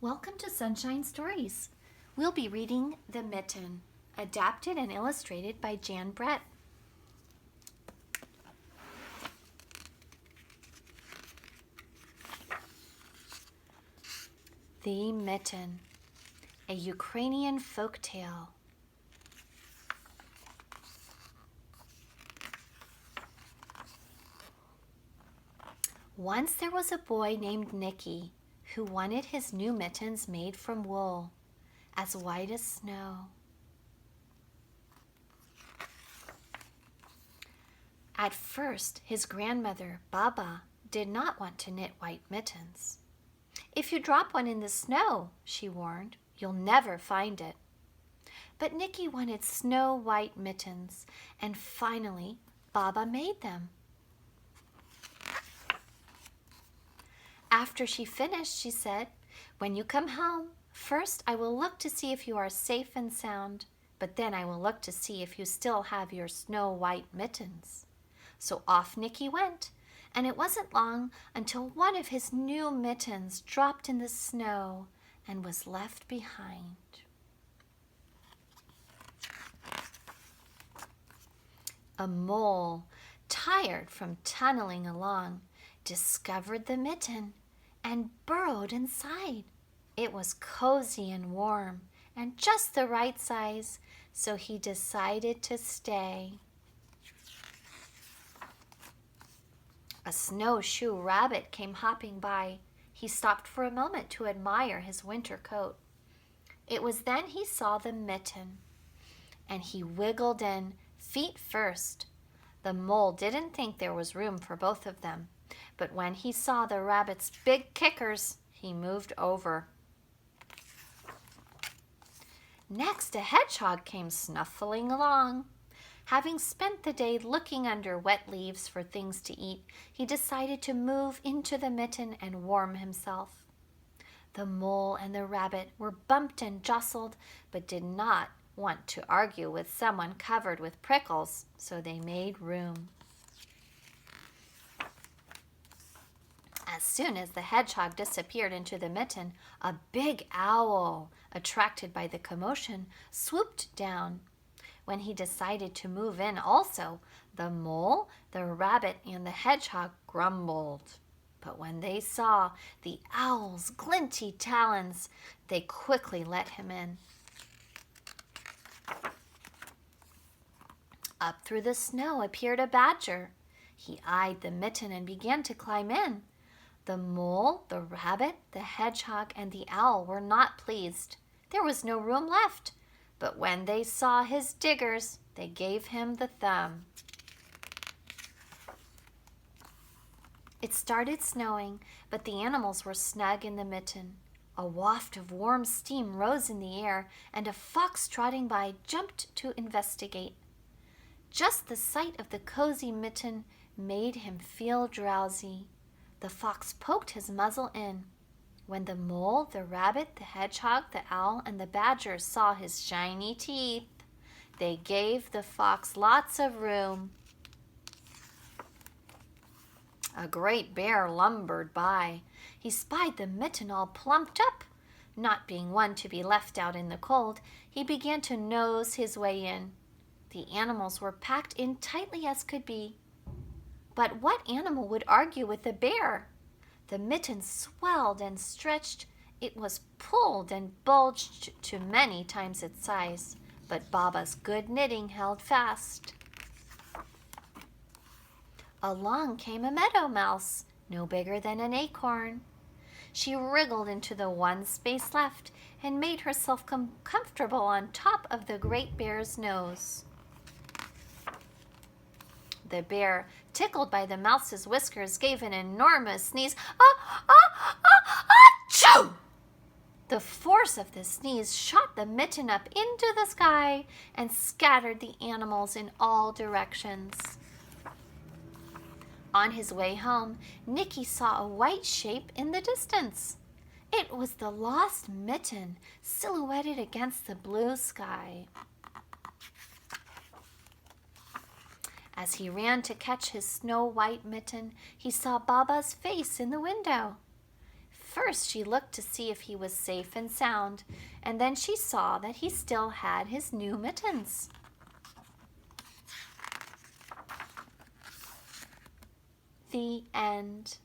Welcome to Sunshine Stories. We'll be reading The Mitten, adapted and illustrated by Jan Brett. The Mitten, a Ukrainian folk tale. Once there was a boy named Nicky who wanted his new mittens made from wool, as white as snow. At first, his grandmother, Baba, did not want to knit white mittens. "If you drop one in the snow," she warned, "you'll never find it." But Nicky wanted snow-white mittens, and finally, Baba made them. After she finished, she said, "When you come home, first I will look to see if you are safe and sound, but then I will look to see if you still have your snow-white mittens." So off Nicky went, and it wasn't long until one of his new mittens dropped in the snow and was left behind. A mole, tired from tunneling along, discovered the mitten and burrowed inside. It was cozy and warm and just the right size, so he decided to stay. A snowshoe rabbit came hopping by. He stopped for a moment to admire his winter coat. It was then he saw the mitten, and he wiggled in, feet first. The mole didn't think there was room for both of them, but when he saw the rabbit's big kickers, he moved over. Next, a hedgehog came snuffling along. Having spent the day looking under wet leaves for things to eat, he decided to move into the mitten and warm himself. The mole and the rabbit were bumped and jostled, but did not want to argue with someone covered with prickles, so they made room. As soon as the hedgehog disappeared into the mitten, a big owl, attracted by the commotion, swooped down. When he decided to move in also, the mole, the rabbit, and the hedgehog grumbled. But when they saw the owl's glinty talons, they quickly let him in. Up through the snow appeared a badger. He eyed the mitten and began to climb in. The mole, the rabbit, the hedgehog, and the owl were not pleased. There was no room left. But when they saw his diggers, they gave him the thumb. It started snowing, but the animals were snug in the mitten. A waft of warm steam rose in the air, and a fox trotting by jumped to investigate. Just the sight of the cozy mitten made him feel drowsy. The fox poked his muzzle in. When the mole, the rabbit, the hedgehog, the owl, and the badger saw his shiny teeth, they gave the fox lots of room. A great bear lumbered by. He spied the mitten all plumped up. Not being one to be left out in the cold, he began to nose his way in. The animals were packed in tightly as could be. But what animal would argue with the bear? The mitten swelled and stretched. It was pulled and bulged to many times its size, but Baba's good knitting held fast. Along came a meadow mouse, no bigger than an acorn. She wriggled into the one space left and made herself comfortable on top of the great bear's nose. The bear, tickled by the mouse's whiskers, gave an enormous sneeze. Achoo! The force of the sneeze shot the mitten up into the sky and scattered the animals in all directions. On his way home, Nicky saw a white shape in the distance. It was the lost mitten, silhouetted against the blue sky. As he ran to catch his snow-white mitten, he saw Baba's face in the window. First, she looked to see if he was safe and sound, and then she saw that he still had his new mittens. The end.